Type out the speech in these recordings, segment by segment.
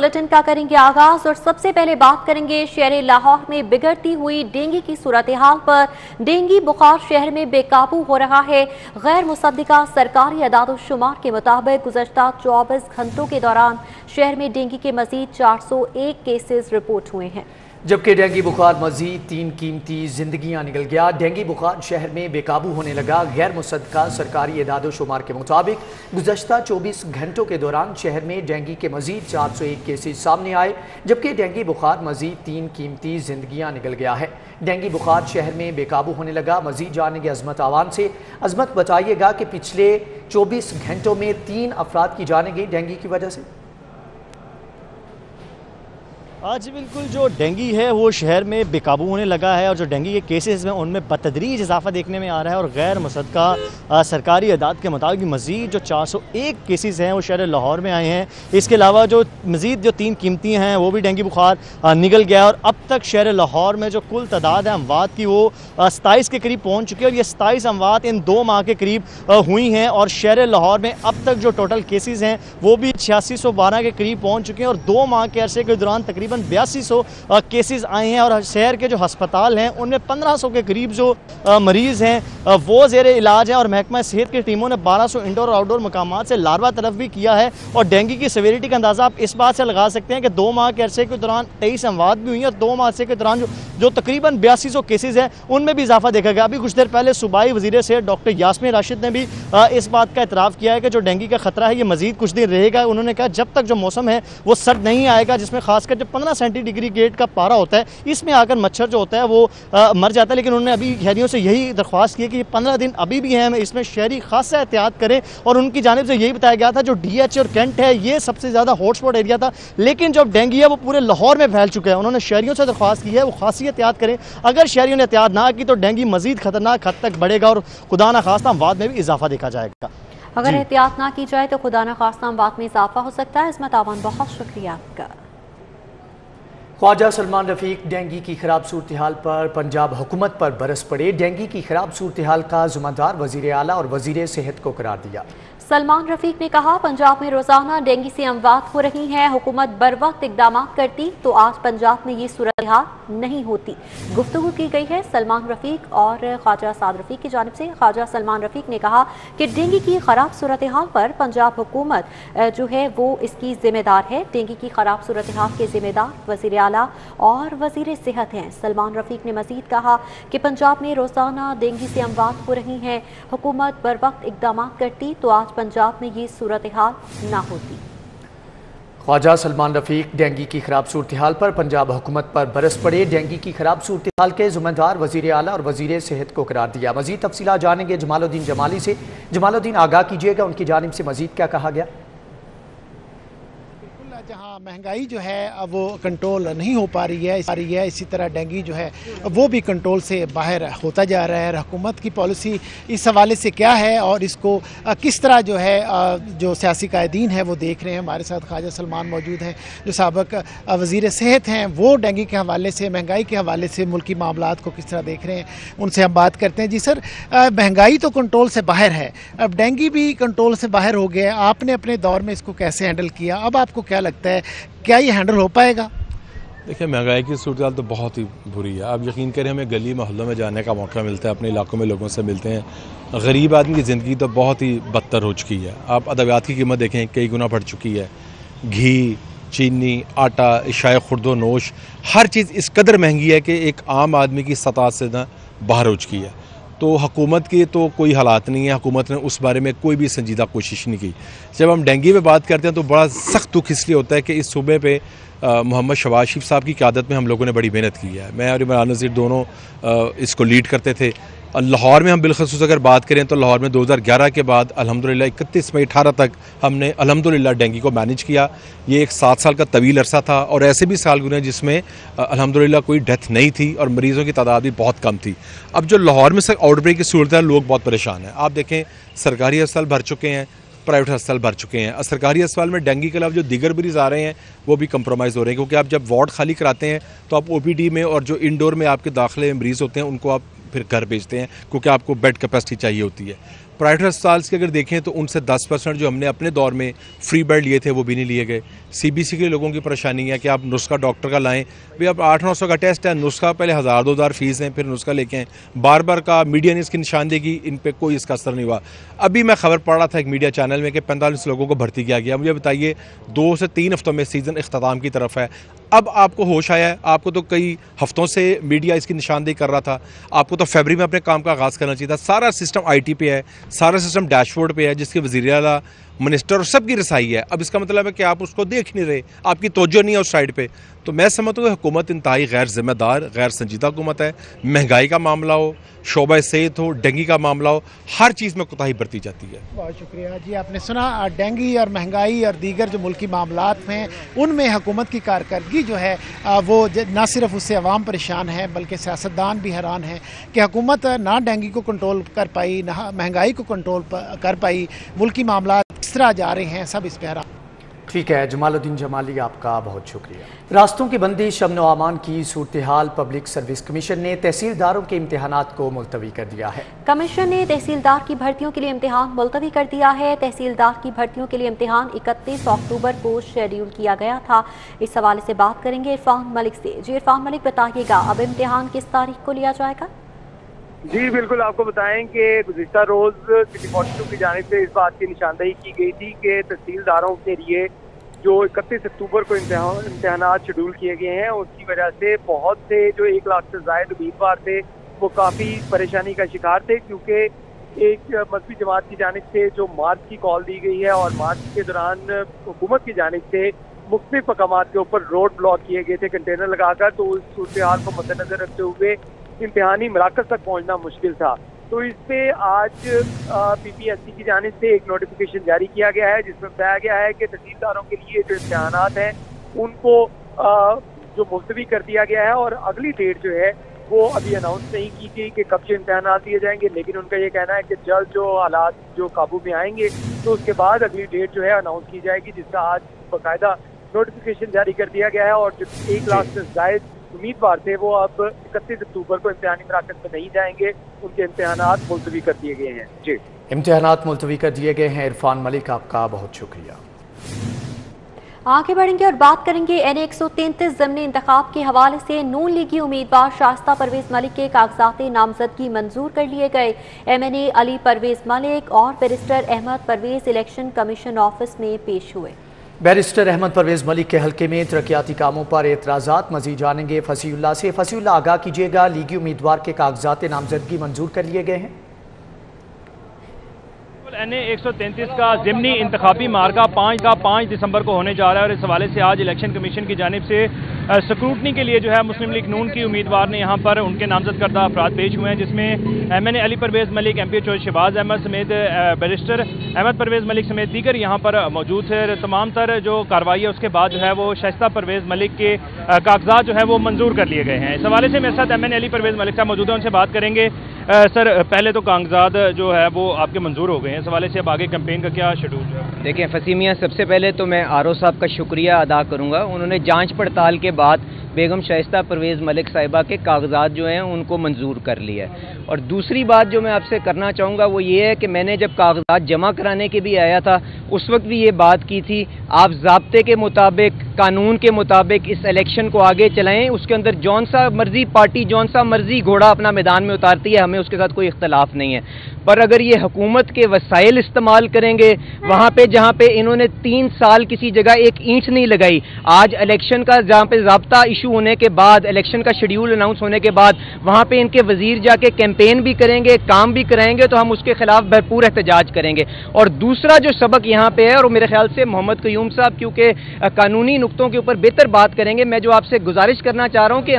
Bulletin का करेंगे आगाज और सबसे पहले बात करेंगे शहर लाहौर में बिगड़ती हुई डेंगू की सूरत हाल पर। डेंगू बुखार शहर में बेकाबू हो रहा है। गैर मुसद्दिका सरकारी अदाद-ओ-शुमार के मुताबिक गुज़श्ता 24 घंटों के दौरान शहर में डेंगू के मजीद 401 केसेस रिपोर्ट हुए हैं, जबकि डेंगू बुखार मजीद 3 कीमती जिंदगियां निकल गया। डेंगू बुखार शहर में बेकाबू होने लगा। गैर मुसद्दका सरकारी एदाद-ओ-शुमार के मुताबिक गुज़श्ता 24 घंटों के दौरान शहर में डेंगू के मजीद 401 केसेस सामने आए, जबकि डेंगू बुखार मजीद 3 कीमती जिंदगियां निकल गया है। डेंगू बुखार शहर में बेकाबू होने लगा। मजीद जानेंगे अजमत आवान से। अजमत, बताइएगा कि पिछले 24 घंटों में 3 अफराद की जानें गई डेंगू की वजह से। आज बिल्कुल जो डेंगू है वो शहर में बेकाबू होने लगा है और जो डेंगू के केसेस में उनमें बतदरीज इजाफा देखने में आ रहा है। और गैर मुसद्दका सरकारी अदाद के मुताबिक मज़ीद जो 401 केसेस हैं वो शहर लाहौर में आए हैं। इसके अलावा जो मज़ीद जो 3 कीमती हैं वो भी डेंगू बुखार निकल गया। और अब तक शहर लाहौर में जो कुल तादाद है अमवात की वो 27 के करीब पहुँच चुकी है और ये 27 अमवात इन 2 माह के करीब हुई हैं। और शहर लाहौर में अब तक जो टोटल केसेस हैं वो भी 8612 के करीब पहुँच चुके हैं और 2 माह के अरसे के दौरान तकरीबन 8200 केसेस आए हैं। और शहर के जो अस्पताल हैं उनमें 1500 के करीब जो मरीज़ हैं वो ज़ेर इलाज हैं। और महकमा सेहत की टीमों ने 1200 इंडोर और आउटडोर मकामात से लार्वा तरफ भी किया है। और डेंगू की सेवेरिटी का अंदाज़ा आप इस बात से लगा सकते हैं कि 2 माह के अरसे के दौरान 23 अमवात भी हुई हैं और 2 माह अरसे के दौरान जो तकरीबन 8200 केसेज हैं उनमें भी इजाफा देखा गया। अभी कुछ देर पहले सूबाई वज़ीर सेहत डॉक्टर यास्मीन राशिद ने भी इस बात का इतराफ़ किया है कि जो डेंगू का खतरा है ये मज़ीद कुछ दिन रहेगा। उन्होंने कहा जब तक जो मौसम है वो सर्द नहीं आएगा, जिसमें खासकर जब 15 सेंटीग्रेड का पारा होता है इसमें आकर मच्छर जो होता है वो मर जाता है। लेकिन उन्होंने अभी शहरियों से यही दरख्वास्त की है कि 15 दिन अभी भी हैं, इसमें शहरी खासा एहतियात करें। और उनकी जानिब से यही बताया गया था जो DH और कैंट है ये सबसे ज़्यादा हॉटस्पॉट एरिया था, लेकिन जो डेंगू है वो पूरे लाहौर में फैल चुका है। उन्होंने शहरियों से दरख्वास्त की है वो खासी एहतियात करें। अगर शहरियों ने एहतियात ना की तो डेंगू मजीद खतरनाक हद तक बढ़ेगा और खुदा न खास्ता अमवात में भी इजाफा देखा जाएगा। अगर एहतियात ना की जाए तो खुदा न खास्ता अमवात में इजाफा हो सकता है। इसमें तावन बहुत शुक्रिया आपका। ख्वाजा सलमान रफीक डेंगू की खराब सूरत हाल पर पंजाब हुकूमत पर बरस पड़े। डेंगू की खराब सूरत हाल का जिम्मेदार वज़ीर आला और वज़ीर सेहत को करार दिया। सलमान रफीक ने कहा पंजाब में रोजाना डेंगू से अमवात हो रही हैं, हुकूमत बर वक्त इकदाम करती तो आज पंजाब में ये सूरत हाल नहीं होती। गुफ्तगू की गई है सलमान रफीक और ख्वाजा साद रफीक की जानिब से। ख्वाजा सलमान रफीक ने कहा कि डेंगू की खराब सूरत हाल पर पंजाब हुकूमत जो है वो इसकी जिम्मेदार है। डेंगू की खराब सूरत हाल के जिम्मेदार वज़ीर आला और वज़ीर सेहत हैं। सलमान रफीक ने मजीद कहा कि पंजाब में रोजाना डेंगू से अमवात हो रही हैं, हुकूमत बर वक्त इकदाम करती तो आज पंजाब में ये सूरत हाल ना होती। ख्वाजा सलमान रफीक डेंगू की खराब सूरत हाल पर पंजाब हुकूमत पर बरस पड़े। डेंगू की खराब सूरत हाल के जिम्मेदार वज़ीर आला और वज़ीर सेहत को करार दिया। मजीद तफसीलात जानेंगे जमालुद्दीन जमाली से। जमालुद्दीन, आगाह कीजिएगा उनकी जानिब से मजीद क्या कहा गया। जहाँ महंगाई जो है वो कंट्रोल नहीं हो पा रही है, इसी तरह डेंगू जो है वो भी कंट्रोल से बाहर होता जा रहा है। हुकूमत की पॉलिसी इस हवाले से क्या है और इसको किस तरह जो है जो सियासी कायदीन है वो देख रहे हैं। हमारे साथ ख्वाजा सलमान मौजूद हैं जो साबिक वज़ीर सेहत हैं, वो डेंगू के हवाले से, महंगाई के हवाले से मुल्की मामलात को किस तरह देख रहे हैं, उनसे हम बात करते हैं। जी सर, महंगाई तो कंट्रोल से बाहर है, अब डेंगू भी कंट्रोल से बाहर हो गया, आपने अपने दौर में इसको कैसे हैंडल किया, अब आपको क्या लगता है क्या ये हैंडल हो पाएगा? देखिए, महंगाई की सूरत हाल तो बहुत ही बुरी है। आप यकीन करें हमें गली मोहल्लों में जाने का मौका मिलता है, अपने इलाकों में लोगों से मिलते हैं। गरीब आदमी की ज़िंदगी तो बहुत ही बदतर हो चुकी है। आप अदवियात की कीमत देखें कई गुना बढ़ चुकी है। घी, चीनी, आटा, इशाए खुर्दो नोश, हर चीज़ इस कदर महंगी है कि एक आम आदमी की सतह से ना बाहर हो चुकी है। तो हुकूमत के तो कोई हालात नहीं है, हुकूमत ने उस बारे में कोई भी संजीदा कोशिश नहीं की। जब हम डेंगू में बात करते हैं तो बड़ा सख्त दुख इसलिए होता है कि इस सूबे पे मोहम्मद शहबाज शरीफ साहब की क़यादत में हम लोगों ने बड़ी मेहनत की है। मैं और इमरान नज़ीर दोनों इसको लीड करते थे। लाहौर में हम बिलखसूस अगर बात करें तो लाहौर में 2011 के बाद अल्हम्दुलिल्लाह 31 मई 18 तक हमने अल्हम्दुलिल्लाह डेंगू को मैनेज किया। ये एक 7 साल का तवील अरसा था और ऐसे भी साल गुजरे जिसमें अल्हम्दुलिल्लाह कोई डेथ नहीं थी और मरीज़ों की तादाद भी बहुत कम थी। अब जो लाहौर में आउटब्रेक की सूरत है, लोग बहुत परेशान हैं। आप देखें सरकारी अस्पताल भर चुके हैं, प्राइवेट अस्पताल भर चुके हैं। सरकारी अस्पताल में डेंगू के अलावा जो दीगर मरीज़ आ रहे हैं वो भी कंप्रोमाइज़ हो रहे हैं, क्योंकि आप जब वार्ड खाली कराते हैं तो आप OPD में और जो इंडोर में आपके दाखिले मरीज़ होते हैं उनको आप फिर घर भेजते हैं, क्योंकि आपको बेड कैपेसिटी चाहिए होती है। प्राइवेट अस्पताल के अगर देखें तो उनसे 10% जो हमने अपने दौर में फ्री बेड लिए थे वो भी नहीं लिए गए। CBC के लोगों की परेशानी है कि आप नुस्खा डॉक्टर का लाएं, भाई अब 800-900 का टेस्ट है, नुस्खा पहले 1000-2000 फीस है, फिर नुस्खा लेके आएँ, बार बार का मीडिया ने इसकी निशानदेही, इन पर कोई इसका असर नहीं हुआ। अभी मैं खबर पढ़ रहा था एक मीडिया चैनल में कि 45 लोगों को भर्ती किया गया। मुझे बताइए 2 से 3 हफ्तों में सीज़न इख्तिताम की तरफ है, अब आपको होश आया है? आपको तो कई हफ्तों से मीडिया इसकी निशानदेही कर रहा था, आपको तो फरवरी में अपने काम का आगाज़ करना चाहिए था। सारा सिस्टम IT पे है, सारा सिस्टम डैशबोर्ड पे है, जिसके वज़ीर आला, मिनिस्टर और सबकी रसाई है। अब इसका मतलब है कि आप उसको देख नहीं रहे, आपकी तवज्जो नहीं है उस साइड पे। तो मैं समझता हूँ हुकूमत इंतहाई गैर जिम्मेदार, गैर संजीदा हुकूमत है। महंगाई का मामला हो, शोबा सेहत हो, डेंगू का मामला हो, हर चीज़ में कोताही बरती जाती है। बहुत शुक्रिया जी। आपने सुना डेंगू और महंगाई और दीगर जो मुल्की मामलात हैं उनमें हुकूमत की कारकर्दगी जो है वो न सिर्फ उससे अवाम परेशान है बल्कि सियासतदान भी हैरान हैं कि हुकूमत ना डेंगू को कंट्रोल कर पाई, ना महंगाई को कंट्रोल कर पाई। मुल्की मामलात किस तरह जा रहे हैं, सब इस पर हैरान। ठीक है जमालुद्दीन जमाली, आपका बहुत शुक्रिया। रास्तों की बंदिश, अमन व अमान की सूरत हाल, पब्लिक सर्विस कमीशन ने तहसीलदारों के इम्तिहानात को मुलतवी कर दिया है। कमीशन ने तहसीलदार की भर्तियों के लिए इम्तिहान मुलतवी कर दिया है। तहसीलदार की भर्तियों के लिए इम्तिहान 31 अक्टूबर को शेड्यूल किया गया था। इस हवाले से बात करेंगे इरफान मलिक से। जी इरफान मलिक, बताइएगा अब इम्तिहान किस तारीख को लिया जाएगा? जी बिल्कुल, आपको बताएं कि गुज़िश्ता रोज सिटी 42 की जानिब से इस बात की निशानदेही की गई थी कि तहसीलदारों के लिए जो 31 अक्टूबर को इम्तिहानात शेड्यूल किए गए हैं, उसकी वजह से बहुत से जो 1 लाख से ज़ायद उम्मीदवार थे वो काफ़ी परेशानी का शिकार थे, क्योंकि एक मजहबी जमात की जानिब से जो मार्च की कॉल दी गई है और मार्च के दौरान हुकूमत की जानिब से मुख्तलिफ मकामात के ऊपर रोड ब्लॉक किए गए थे कंटेनर लगाकर। तो उस सूरत हाल को मद्देनजर रखते हुए इम्तिहानी मराकज़ तक पहुंचना मुश्किल था। तो इस पे आज PPSC की जानिब से एक नोटिफिकेशन जारी किया गया है जिसमें बताया गया है कि तहसीलदारों के लिए जो इम्तिहानात हैं उनको जो मुलतवी कर दिया गया है और अगली डेट जो है वो अभी अनाउंस नहीं की गई कि कब से इम्तिहानात दिए जाएंगे, लेकिन उनका ये कहना है कि जल्द जो हालात जो काबू में आएंगे तो उसके बाद अगली डेट जो है अनाउंस की जाएगी, जिसका आज बाकायदा नोटिफिकेशन जारी कर दिया गया है। और जो 1 लाख से ज़ायद उम्मीदवार थे वो अब 31 अक्टूबर को इम्तिहानी मराकज़ में नहीं जाएंगे, उनके इम्तिहानात मुलतवी कर दिए गए हैं। जी इम्तिहानात मुलतवी कर दिए गए हैं। इरफान मलिक, आपका बहुत शुक्रिया। आगे बढ़ेंगे और बात करेंगे NA 133 ज़िमनी इंतखाब के हवाले से। नून लीगी उम्मीदवार शाइस्ता परवेज मलिक के कागजात नामजदगी मंजूर कर लिए गए। MNA अली परवेज मलिक और barrister Ahmad Parvez election commission office में पेश हुए। बैरिस्टर अहमद परवेज मलिक के हल्के में तरक्याती कामों पर एतराज़ात मजीद जानेंगे फसीउल्लाह से। फसीउल्लाह, आगाह कीजिएगा, लीगी उम्मीदवार के कागजात नामजदगी मंजूर कर लिए गए हैं। NA 133 का ज़िमनी इंतखाबी मार्का 5 दिसंबर को होने जा रहा है और इस हवाले से आज इलेक्शन कमीशन की जानिब से स्क्रूटनी के लिए जो है मुस्लिम लीग नून की उम्मीदवार ने यहाँ पर उनके नामजद करदा अफराद पेश हुए हैं, जिसमें MNA अली परवेज मलिक, MP चौधरी शहबाज अहमद समेत बैरिस्टर अहमद परवेज मलिक समेत दीगर यहाँ पर मौजूद थे। तमाम तर जो कार्रवाई है उसके बाद जो है वो शाइस्ता परवेज मलिक के कागजात जो है वो मंजूर कर लिए गए हैं। इस हवाले से मेरे साथ MNA अली परवेज मलिक साहब मौजूद हैं, उनसे बात करेंगे। सर, पहले तो कागजात जो है वो आपके मंजूर हो गए हैं, इस हवाले से अब आगे कैंपेन का क्या शेड्यूल है? देखिए फसीमिया, सबसे पहले तो मैं RO साहब का शुक्रिया अदा करूंगा। उन्होंने जांच पड़ताल के बाद बेगम शाइस्ता परवेज़ मलिक साहिबा के कागजात जो हैं उनको मंजूर कर लिया है। और दूसरी बात जो मैं आपसे करना चाहूँगा वो ये है कि मैंने जब कागजात जमा कराने के भी आया था उस वक्त भी ये बात की थी, आप ज़ाब्ते के मुताबिक, कानून के मुताबिक इस इलेक्शन को आगे चलाएं। उसके अंदर जौन सा मर्जी पार्टी, जौन सा मर्जी घोड़ा अपना मैदान में उतारती है, हमें उसके साथ कोई इख्तलाफ नहीं है। पर अगर ये हुकूमत के वसाइल इस्तेमाल करेंगे, वहाँ पे जहाँ पे इन्होंने 3 साल किसी जगह एक ईंट नहीं लगाई, आज इलेक्शन का जहाँ पे ज़ाब्ता इशू होने के बाद, इलेक्शन का शेड्यूल अनाउंस होने के बाद वहाँ पे इनके वजीर जाके कैंपेन भी करेंगे, काम भी कराएंगे, तो हम उसके खिलाफ भरपूर एहतजाज करेंगे। और दूसरा जो सबक यहाँ पे है, और मेरे ख्याल से मोहम्मद कयूम साहब क्योंकि कानूनी नुक्तों के ऊपर बेहतर बात करेंगे, मैं जो आपसे गुजारिश करना चाह रहा हूँ कि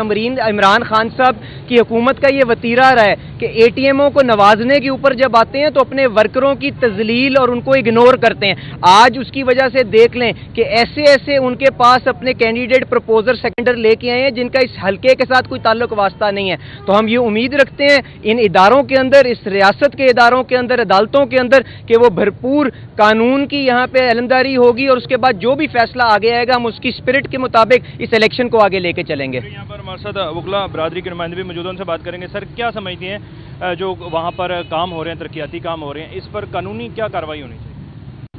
इमरान खान साहब की हुकूमत का ये वतीरा रहा है कि ATMओ को नवाजने के ऊपर जब आते हैं तो अपने वर्करों की तजलील और उनको इग्नोर करते हैं। आज उसकी वजह से देख लें कि ऐसे उनके पास अपने कैंडिडेट प्रपोजर सेकेंडर ले लेके आए हैं जिनका इस हल्के के साथ कोई ताल्लुक वास्ता नहीं है। तो हम ये उम्मीद रखते हैं इन इदारों के अंदर, इस रियासत के इदारों के अंदर, अदालतों के अंदर, कि वो भरपूर कानून की यहाँ पे अलमदारी होगी और उसके बाद जो भी फैसला आगे आएगा हम उसकी स्पिरिट के मुताबिक इस इलेक्शन को आगे लेके चलेंगे। यहाँ पर हमारे साथ वकला बरादरी के नुमाइंदे भी मौजूद, उनसे बात करेंगे। सर, क्या समझती हैं जो वहाँ पर काम हो रहे हैं, तरक्याती काम हो रहे हैं, इस पर कानूनी क्या कार्रवाई होनी चाहिए?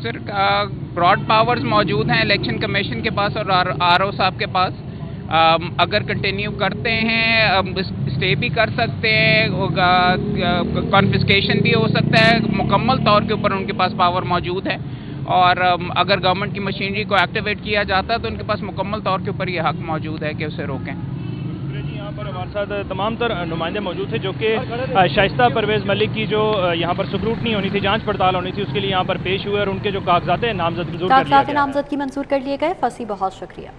सर, ब्रॉड पावर्स मौजूद हैं इलेक्शन कमीशन के पास और आरओ साहब के पास। अगर कंटिन्यू करते हैं स्टे भी कर सकते हैं, कॉन्फिस्केशन भी हो सकता है, मुकम्मल तौर के ऊपर उनके पास पावर मौजूद है। और अगर गवर्नमेंट की मशीनरी को एक्टिवेट किया जाता है तो उनके पास मुकम्मल तौर के ऊपर ये हक मौजूद है कि उसे रोकें। यहाँ पर हमारे साथ तमाम तर नुमाइंदे मौजूद थे जो कि शाइस्ता परवेज़ मलिक की जो यहाँ पर स्क्रूटनी होनी थी, जांच पड़ताल होनी थी, उसके लिए यहाँ पर पेश हुए और उनके जो कागजात नामजदगी मंजूर कर लिए गए। फसी, बहुत शुक्रिया।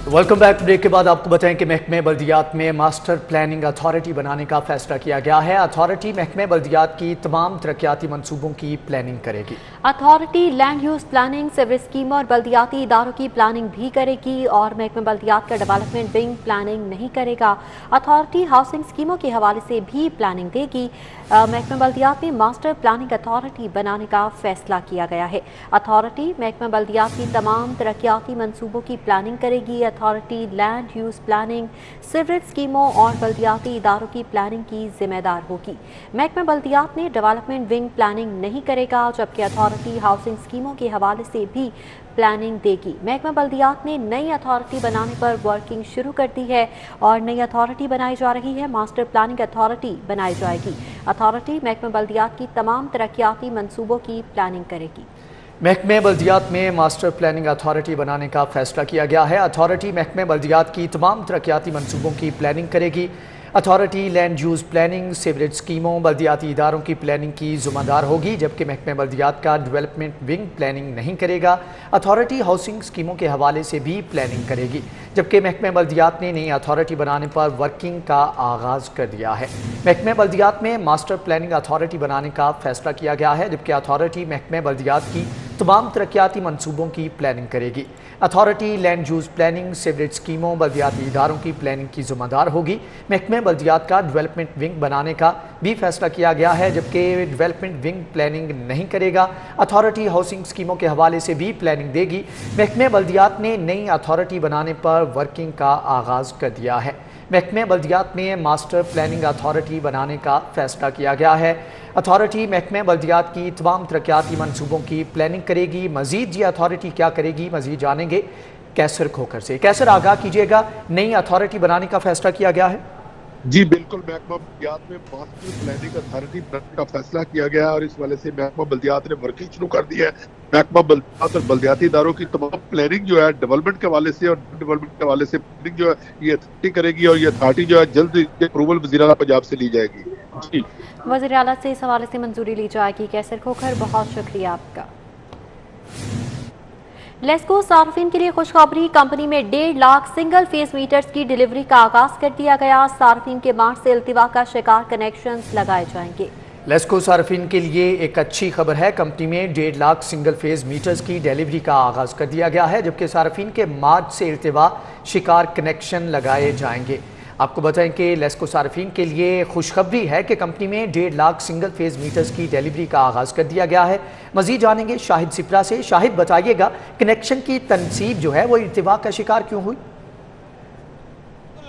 Welcome back. ब्रेक के बाद आपको बताएं कि महकमे बल्दियात में मास्टर प्लानिंग अथॉरिटी बनाने का फैसला किया गया है। अथॉरिटी महकमे बल्दियात की तमाम तरक्याती मंसूबों की प्लानिंग करेगी। Authority land use planning, civil scheme और बल्दियाती इदारों की प्लानिंग भी करेगी और महकमे बल्दियात का डेवलपमेंट विंग प्लानिंग नहीं करेगा। अथॉरिटी हाउसिंग स्कीमों के हवाले से भी प्लानिंग देगी। महकमे बल्दियात में मास्टर प्लानिंग अथॉरिटी बनाने का फैसला किया गया है। अथॉरिटी महकमे बल्दियात की तमाम तरक्याती मंसूबों की प्लानिंग करेगी। Authority land use planning, civil स्कीमों और बल्दियाती इदारों की प्लानिंग की जिम्मेदार होगी। महकमे बल्दियात में डेवलपमेंट विंग प्लानिंग नहीं करेगा, जबकि अथॉरिटी हाउसिंग स्कीमों के हवाले से भी प्लानिंग देगी। महकमा बल्दियात ने नई अथॉरिटी बनाने पर वर्किंग शुरू कर दी है और नई अथॉरिटी बनाई जा रही है। मास्टर प्लानिंग अथॉरिटी बनाई जाएगी। अथॉरिटी महकमा बल्दियात की तमाम तरक्याती मंसूबों की प्लानिंग करेगी। महकमे बल्दियात में मास्टर प्लानिंग अथॉरिटी बनाने का फैसला किया गया है। अथॉरिटी महकमे बल्दियात की तमाम तरक्याती मंसूबों की प्लानिंग करेगी। Authority land use planning, sewerage स्कीमों, बल्दियाती इदारों की प्लानिंग की ज़िम्मेदार होगी, जबकि महकमे बल्दियात का डेवलपमेंट विंग प्लानिंग नहीं करेगा। अथॉरिटी हाउसिंग स्कीमों के हवाले से भी प्लानिंग करेगी, जबकि महकमे बल्दियात ने नई अथॉरिटी बनाने पर वर्किंग का आगाज़ कर दिया है। महकमे बल्दियात में मास्टर प्लानिंग अथॉरिटी बनाने का फैसला किया गया है, जबकि अथॉरिटी महकमे बल्दियात की तमाम तरक्याती मंसूबों की प्लानिंग करेगी। Authority land use planning, sewerage स्कीमों, बल्दियाती इदारों की प्लानिंग की ज़िम्मेदार होगी। महकमे बल्दियात का डेवलपमेंट विंग बनाने का भी फैसला किया गया है, जबकि डेवलपमेंट विंग प्लानिंग नहीं करेगा। अथॉरिटी हाउसिंग स्कीमों के हवाले से भी प्लानिंग देगी। महकमे बल्दियात ने नई अथॉरिटी बनाने पर वर्किंग का आगाज़ कर दिया है। महकमे बल्दियात में मास्टर प्लानिंग अथॉरिटी बनाने का फैसला किया गया है। अथॉरिटी महकमे बल्दियात की तमाम तरक्याती मंसूबों की प्लानिंग करेगी। मजीद ये अथॉरिटी क्या करेगी, मजीद जानेंगे कैसर खोखर से। कैसर, आगाह कीजिएगा, नई अथॉरिटी बनाने का फैसला किया गया है। जी बिल्कुल, महकमा बल्दियात में मास्टर प्लानिंग अथॉरिटी बनाने का फैसला किया गया है और इस वजह से महकमा बल्दियात ने वर्किंग शुरू कर दी है। महकमा बल्दियात और बल्दियाती इदारों की तमाम प्लानिंग जो है डेवलपमेंट के हवाले से और डेवलपमेंट के हवाले से प्लानिंग जो है ये अथॉरिटी करेगी और ये अथॉरिटी जो है जल्द अप्रूवल वज़ीर आला पंजाब से ली जाएगी। जी, वज़ीर आला से इस हवाले से मंजूरी ली जाएगी। कैसर खोखर, बहुत शुक्रिया आपका। लेस्को सार्फिन के लिए खुशखबरी, कंपनी में 1.5 लाख सिंगल फेज मीटर्स की डिलीवरी का आगाज कर दिया गया। सार्फिन के मार्च से इल्तिवा का शिकार कनेक्शंस लगाए जाएंगे। लेस्को सार्फिन के लिए एक अच्छी खबर है, कंपनी में 1.5 लाख सिंगल फेज मीटर्स की डिलीवरी का आगाज कर दिया गया है, जबकि सार्फिन के मार्च से इल्तिवा शिकार कनेक्शन लगाए जाएंगे। आपको बताएं कि लेस्को सार्फिन के लिए खुशखबरी है कि कंपनी में 1.5 लाख सिंगल फेज मीटर्स की डिलीवरी का आगाज़ कर दिया गया है। मजीद जानेंगे शाहिद सिपरा से। शाहिद, बताइएगा कनेक्शन की तनसीब जो है वो इल्तिवा का शिकार क्यों हुई?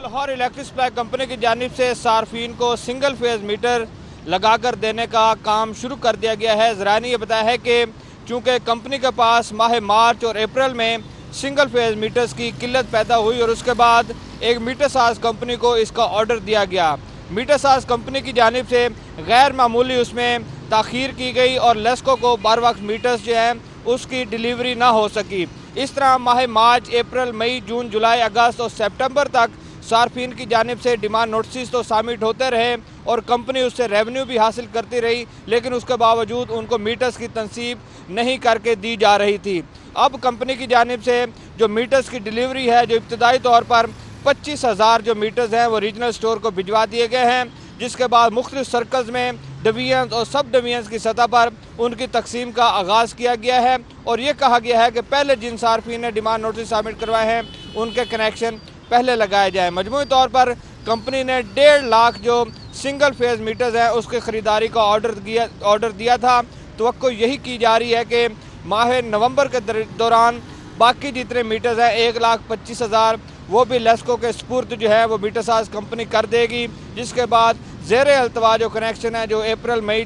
लाहौर इलेक्ट्रिक सप्लाई कंपनी की जानिब से सार्फिन को सिंगल फेज मीटर लगाकर देने का काम शुरू कर दिया गया है। ज़राए ने यह बताया है कि चूँकि कंपनी के पास माह मार्च और अप्रैल में सिंगल फेज मीटर्स की किल्लत पैदा हुई और उसके बाद एक मीटर साज कंपनी को इसका ऑर्डर दिया गया। मीटर साज कंपनी की जानिब से गैर मामूली उसमें ताख़ीर की गई और लेस्को को बार वक्त मीटर्स जो हैं उसकी डिलीवरी ना हो सकी। इस तरह माह मार्च, अप्रैल, मई, जून, जुलाई, अगस्त और सितंबर तक सार्फिन की जानिब से डिमांड नोटिस तो सबमिट होते रहे और कंपनी उससे रेवेन्यू भी हासिल करती रही, लेकिन उसके बावजूद उनको मीटर्स की तनसीब नहीं करके दी जा रही थी। अब कंपनी की जानिब से जो मीटर्स की डिलीवरी है, जो इब्तदाई तौर पर 25,000 जो मीटर्स हैं वो रीजनल स्टोर को भिजवा दिए गए हैं, जिसके बाद मुख्तलिफ सर्कल्स में डिवीजन और सब डिवीजन की सतह पर उनकी तकसीम का आगाज़ किया गया है और ये कहा गया है कि पहले जिन सार्फिन ने डिमांड नोटिस सबमिट करवाए हैं उनके कनेक्शन पहले लगाए जाए। मजमूई तौर पर कंपनी ने 1.5 लाख जो सिंगल फेज मीटर्स हैं उसकी ख़रीदारी का ऑर्डर दिया था। तो यही की जा रही है कि माह नवंबर के दौरान बाकी जितने मीटर्स हैं 1,25,000 वो भी लेस्को के स्पुर्द जो है वो मीटर साज कंपनी कर देगी, जिसके बाद ज़ेर अल्तवा जो कनेक्शन है जो अप्रैल मई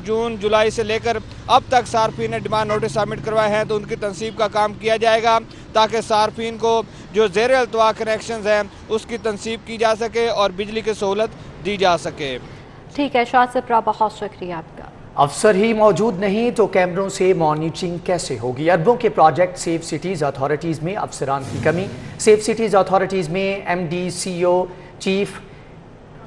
जून जुलाई से लेकर अब तक सार्फिन ने डिमांड नोटिस सबमिट करवाए हैं तो उनकी तनसीब का काम किया जाएगा ताकि सार्फिन को जो ज़ेर अल्तवा कनेक्शन हैं उसकी तनसीब की जा सके और बिजली की सहूलत दी जा सके। ठीक है शाह सिप्रा, बहुत शुक्रिया आपका। अफसर ही मौजूद नहीं तो कैमरों से मॉनिटरिंग कैसे होगी? अरबों के प्रोजेक्ट सेफ सिटीज़ अथॉरिटीज़ में अफसरान की कमी। सेफ सिटीज़ अथॉरिटीज़ में MD, CEO, चीफ।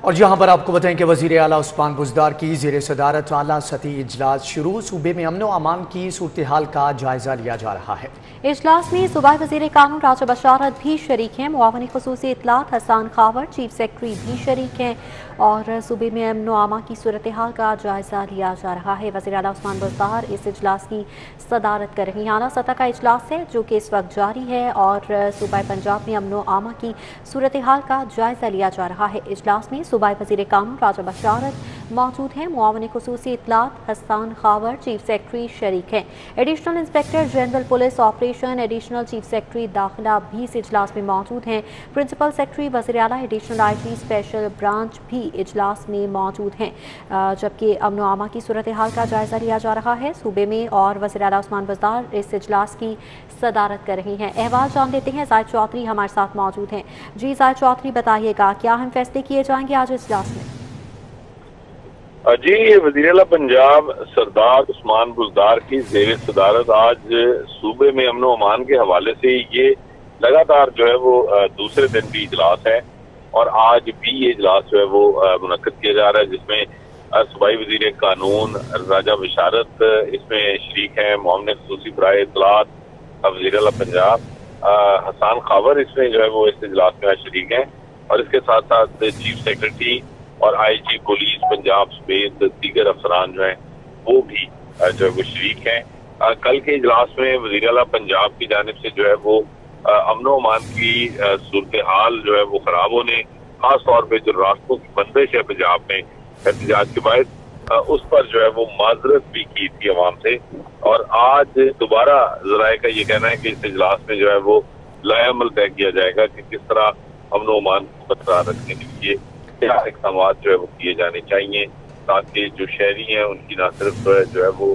और जहां पर आपको बताएं कि वज़ीर आला उस्मान बुज़दार की ज़ेर सदारत आला सतही इजलास शुरू। सूबे में अमन व अमान की सूरत हाल का जायज़ा लिया जा रहा है। इजलास में सूबाई वज़ीर कानून राजा बशारत भी शरीक हैं। मुआवनी ख़ुसूसी इत्तलात हसन खावर चीफ सेक्रेटरी भी शरीक हैं और सूबे में अमन व अमान की सूरत हाल का जायज़ा लिया जा रहा है। वज़ीर आला उस्मान बुज़दार इस इजलास की सदारत कर रही हैं। आला सतह का इजलास है जो कि इस वक्त जारी है और सूबाई पंजाब में अमन व अमान की सूरत हाल का जायज़ा लिया जा रहा है। इजलास में सूबाई वज़ीर कानून राजा बशारत मौजूद हैं। मुआवनी ख़ुसूसी इत्तलात हसन खावर चीफ सेक्रेटरी शरीक हैं। Additional inspector general police operation additional chief secretary दाखिला भी इस इजलास में मौजूद हैं। प्रिंसिपल सेक्रेटरी वज़ीर आला एडिशनल IG स्पेशल ब्रांच भी इजलास में मौजूद हैं। जबकि अमन व अमान की सूरत हाल का जायज़ा लिया जा रहा है सूबे में और वज़ीर आला उस्मान बुज़दार इस इजलास की सदारत कर रही हैं। अहवाल जान लेते हैं, जाहिद चौधरी हमारे साथ मौजूद हैं। जी जाहिद चौधरी, बताइएगा क्या अहम फैसले किए जाएंगे आज इजलास में? जी, वज़ीर आला पंजाब सरदार उस्मान बुज़दार की ज़ेर सदारत आज सूबे में अमन व अमान के हवाले से ये लगातार जो है वो दूसरे दिन भी इजलास है और आज भी ये इजलास जो है वो मुनक्किद किया जा रहा है जिसमें सूबाई वज़ीर कानून राजा बशारत इसमें शरीक हैं। मुआवने ख़ुसूसी बराए इत्तलात वज़ीर आला पंजाब हसन खावर इसमें जो है वो इस इजलास में शरीक हैं और इसके साथ साथ चीफ सेक्रेटरी और IG पुलिस पंजाब समेत दीगर अफसरान जो हैं वो भी जो है वो शरीक हैं। कल के इजलास में वज़ीर आला पंजाब की जानिब से जो है वो अमन व अमान की सूरत हाल जो है वो खराब होने, खास तौर पर जो रास्तों की बंदिश है पंजाब में एहतजाज के बाद उस पर जो है वो माजरत भी की थी अवाम से और आज दोबारा ज़राए का ये कहना है कि इस इजलास में जो है वो लाएअमल तय किया जाएगा कि किस तरह अमन व अमान को बरकरार रखने के लिए क्या इक़दाम जो है वो किए जाने चाहिए ताकि जो शहरी हैं उनकी ना सिर्फ जो है वो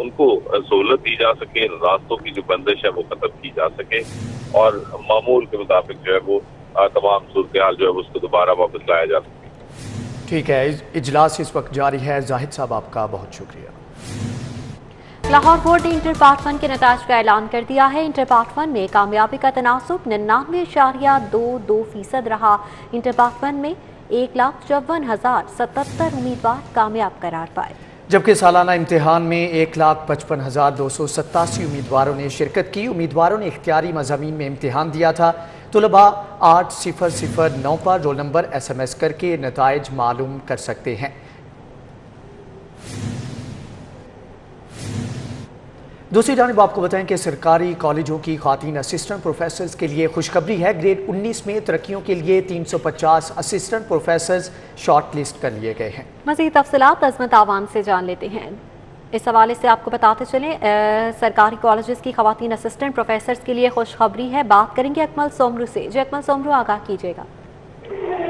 उनको सहूलत दी जा सके, रास्तों की जो बंदिश है वो खत्म की जा सके और मामूल के मुताबिक जो है वो तमाम सूरत हाल जो है उसको दोबारा वापस लाया जा सके। ठीक है, इजलास इस वक्त जारी है। जाहिद साहब आपका बहुत शुक्रिया। लाहौर बोर्ड ने इंटर पार्ट 1 के नताज का ऐलान कर दिया है। इंटर पार्ट 1 में कामयाबी का तनासुब 99.22% रहा। इंटर पार्ट 1 में 1,54,077 उम्मीदवार कामयाब करार पाए, जबकि सालाना इम्तिहान में 1,55,287 उम्मीदवारों ने शिरकत की। उम्मीदवारों ने इख्तियारी मज़ामीन में इम्तिहान दिया था। तुलबा 8009 पर रोल नंबर SMS करके नताइज मालूम कर सकते हैं। दूसरी जानिब आपको बताएं कि सरकारी कॉलेजों की ख़वातीन असिस्टेंट प्रोफेसर्स के लिए खुशखबरी है। ग्रेड 19 में तरक्कियों के लिए 350 असिस्टेंट प्रोफेसर्स शॉर्ट लिस्ट कर लिए गए हैं। मज़ीद तफसीलात अज़मत आवान से जान लेते हैं। इस हवाले से आपको बताते चलें, सरकारी कॉलेजेस की ख़वातीन असिस्टेंट प्रोफेसर्स के लिए खुशखबरी है। बात करेंगे अकमल सोमरू से। जी अकमल सोमरू, आगाह कीजिएगा।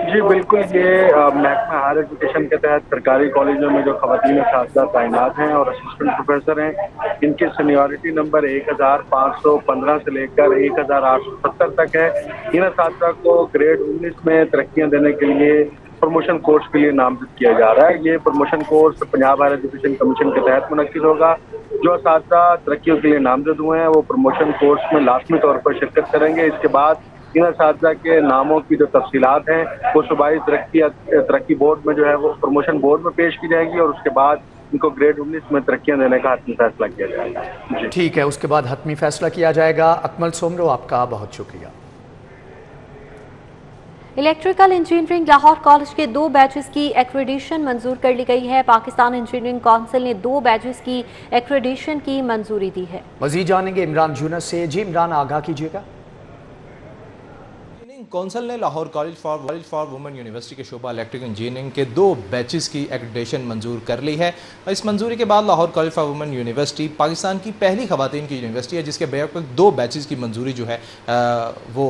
जी बिल्कुल, ये महकमा हायर एजुकेशन के तहत सरकारी कॉलेजों में जो खवातीन असातिज़ा तैनात हैं और असिस्टेंट प्रोफेसर हैं, इनकी सीनियरिटी नंबर 1515 से लेकर 1870 तक है। इन असातिज़ा को ग्रेड 19 में तरक्कियाँ देने के लिए प्रमोशन कोर्स के लिए नामजद किया जा रहा है। ये promotion course Punjab higher education commission के तहत मुनक्किद होगा। जो असातिज़ा तरक्कियों के लिए नामजद हुए हैं वो प्रमोशन कोर्स में लाजमी तौर पर शिरकत करेंगे। इसके बाद इन असातिज़ा के नामों की जो तफसीलात हैं वो सूबाई तरक्की बोर्ड में जो है वो प्रमोशन बोर्ड में पेश की जाएगी और उसके बाद इनको ग्रेड 19 में तरक्कियाँ देने का हतमी फैसला किया जाएगा। ठीक है, उसके बाद हतमी फैसला किया जाएगा। अकमल सोमरो, आपका बहुत शुक्रिया। इलेक्ट्रिकल इंजीनियरिंग लाहौर कॉलेज के 2 बैचेस की एक्रेडिशन मंजूर कर ली गई है। पाकिस्तान इंजीनियरिंग काउंसिल ने 2 बैचेस की एक्रेडिशन की मंजूरी दी है। मजीद जानेंगे इमरान यूनुस से। जी इमरान, आगाह कीजिएगा। कौंसिल ने Lahore college for women university के शोबा इलेक्ट्रिकल इंजीनियरिंग के 2 बैचेस की एक्रेडिटेशन मंजूर कर ली है। इस मंजूरी के बाद Lahore college for women university Pakistan की पहली खवातीन की यूनिवर्सिटी है जिसके बैक 2 बैचेस की मंजूरी जो है वो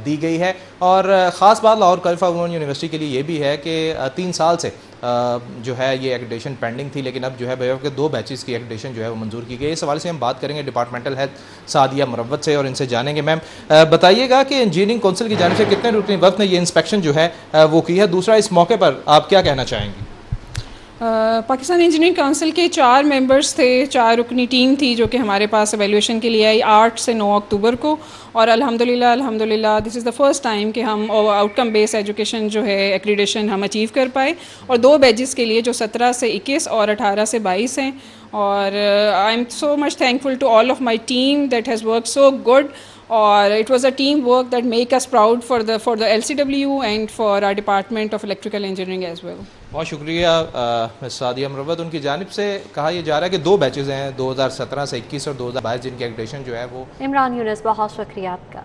दी गई है। और ख़ास बात Lahore college for women university के लिए ये भी है कि 3 साल से जो है ये एक्रेडिटेशन पेंडिंग थी, लेकिन अब जो है बैक के 2 बैचेस की एक्रेडिटेशन जो है वो मंजूर की गई। इस हवाले से हम बात करेंगे डिपार्टमेंटल हेड सादिया मुरव्वत से और इनसे जानेंगे। मैम बताइएगा कि इंजीनियरिंग काउंसिल की जानिब से कितने रुकनी वक्त ने ये इंस्पेक्शन जो है वो की है। दूसरा, इस मौके पर आप क्या कहना चाहेंगी? पाकिस्तान इंजीनियरिंग काउंसिल के 4 मेंबर्स थे, 4 रुकनी टीम थी जो कि हमारे पास एवेल्यूएशन के लिए आई 8 से 9 अक्टूबर को। और अल्हम्दुलिल्लाह this is the first time कि हम आउटकम बेस्ड एजुकेशन जो है एक्रीडेशन हम अचीव कर पाए। और 2 बैचेस के लिए जो 17 से 21 और 18 से 22 हैं। और I am so much thankful to all of my team that has work so good. और it was a team work that make us proud for the LCW and for our department of electrical engineering as well. बहुत शुक्रिया miss Sadia मुरव्वत। उनकी जानिब से कहा यह जा रहा है कि 2 बैचेस हैं 2017 से 21 और 2022 जिनकी एक्रेडिटेशन जो है वो। इमरान यूनुस, बहुत शुक्रिया आपका।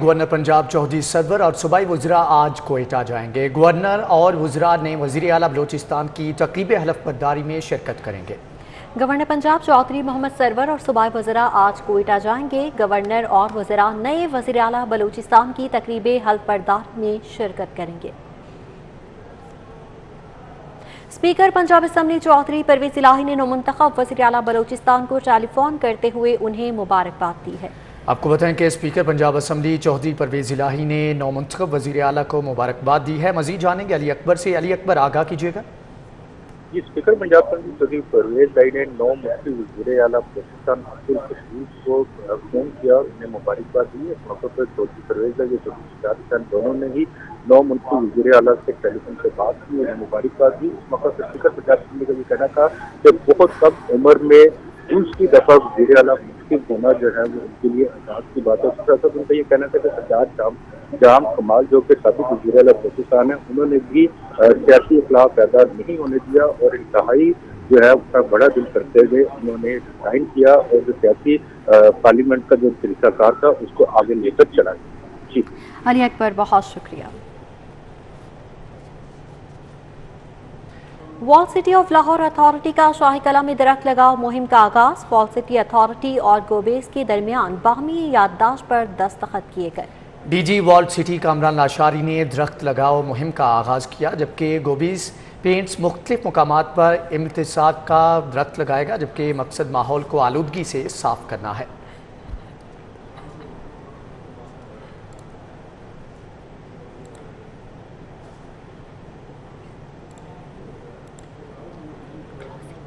गवर्नर पंजाब चौधरी सरवर और सूबाई वज़रा आज कोयटा जाएंगे। गवर्नर और वज़रा ने वज़ीर आला बलोचिस्तान की तक़रीब हलफ बर्दारी में शिरकत करेंगे। गवर्नर पंजाब चौधरी मोहम्मद सरवर और सूबाई वज़रा आज कोयटा जाएंगे। गवर्नर और वज़रा नए वज़ीर आला बलोचिस्तान की तक़रीब हलफ बर्दारी में शिरकत करेंगे। स्पीकर पंजाब असम्बली चौधरी परवेज़ इलाही ने नौमुंतखब वज़ीर आला बलोचिस्तान को टेलीफोन करते हुए उन्हें मुबारकबाद दी है। आपको बताएं कि स्पीकर पंजाब असम्बली चौधरी परवेज़ इलाही ने नौमुंतखब वज़ीर आला को मुबारकबाद दी है। मज़ीद जानेंगे अली अकबर से। अली अकबर, आगाह कीजिएगा। जी, स्पीकर पंजाब असम्बली चौधरी परवेज़ इलाही ने 9 वज़ीर आला बलोचिस्तान अब्दुल कशीफ को फ़ोन किया और उन्हें मुबारकबाद दी। इस मौके पर चौधरी परवेज़ इलाही और चौधरी सिराज खान दोनों ने ही 9 वज़ीर आला से टेलीफोन से बात की और मुबारकबाद दी। इस मौके पर स्पीकर पंजाब असम्बली का भी कहना था कि बहुत कम उम्र में दूसरी दफ़ा वज़ीर आला होना जो है वो उनके लिए एजाज़ की बात है। उसके साथ साथ उनका ये कहना था कि सज्जाद जाम कमाल जो कि साबिक़ वज़ीर आला बलोचिस्तान है, उन्होंने भी सियासी इख्लाफ पैदा नहीं होने दिया और इंतहाई जो है उसका बड़ा दिल करते हुए उन्होंने साइन किया और जो सियासी पार्लियामेंट का जो तरीक़ाकार था उसको आगे लेकर चला गया। जी अली अकबर, बहुत शुक्रिया। Wall city of Lahore authority का शाही कला में दरख्त लगाओ मुहिम का आगाज। वॉल सिटी अथॉरिटी और गोबेस के दरमियान बाहमी याददाश्त पर दस्तखत किए गए। DG wall city Kamran Lashari ने दरख्त लगाओ मुहिम का आगाज किया, जबकि गोबीज पेंट्स मुख्तलिफ मकामात पर इम्तिसाक का दरख्त लगाएगा, जबकि मकसद माहौल को आलूदगी से साफ करना है।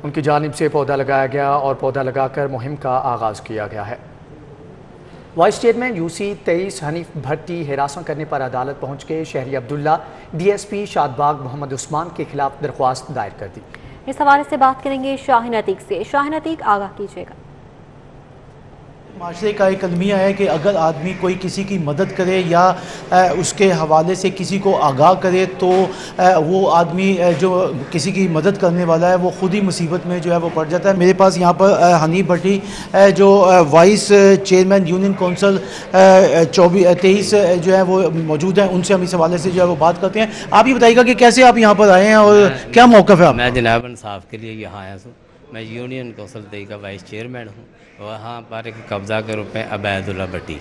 उनकी जानिब से पौधा लगाया गया और पौधा लगाकर मुहिम का आगाज़ किया गया है। वाइस चेयरमैन UC 23 हनीफ भट्टी हिरासत करने पर अदालत पहुंच के शहरी अब्दुल्ला DSP शादबाग मोहम्मद उस्मान के खिलाफ दरख्वास्त दायर कर दी। इस हवाले से बात करेंगे शाहीन अतीक से। शाहीन अतीक, आगाह कीजिएगा। माशरे का एक अलमिया है कि अगर आदमी कोई किसी की मदद करे या उसके हवाले से किसी को आगाह करे तो वो आदमी जो किसी की मदद करने वाला है वो ख़ुद ही मुसीबत में जो है वो पड़ जाता है। मेरे पास यहाँ पर हनीफ भट्टी जो वाइस चेयरमैन यूनियन काउंसिल 23 जो है वो मौजूद हैं, उनसे हम इस हवाले से जो है वो बात करते हैं। आप ही बताइएगा कि कैसे आप यहाँ पर आए हैं और क्या मौक़िफ़ है? मैं जनाब इंसाफ के लिए यहाँ आया हूँ। मैं यूनियन काउंसिल 23 का वाइस चेयरमैन हूँ। वहाँ पर एक कब्ज़ा के रूप में अबैदुल्ला भट्टी,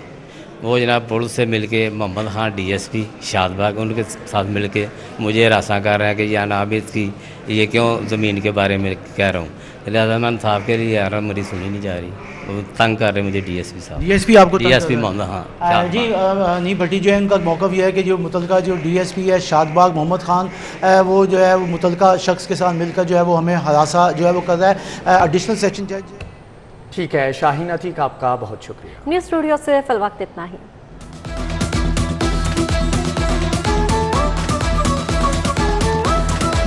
वो जनाब पुलिस से मिलके मोहम्मद खान DSP शादबाग उनके साथ मिलके मुझे हरासा कर रहा है कि या नाब इसकी ये क्यों ज़मीन के बारे में कह रहा हूँ। लिहाजा मैं इंसाफ के लिए आ रहा, मेरी सुनी नहीं जा रही, वो तंग कर रहे मुझे DSP साहब। DSP आपको DSP मोहम्मद हाँ जी हनीफ भट्टी जो है उनका मौक़िफ़ यह है कि जो मुतलका जो DSP है शादबाग मोहम्मद खान वो जो है वो मुतलका शख्स के साथ मिलकर जो है वो हमें हरासा जो है वो कर रहा है। एडिशनल सेक्शन जज। ठीक है शाहीन अतीक, आपका बहुत शुक्रिया। न्यूज़ स्टूडियो से फिल वक्त इतना ही।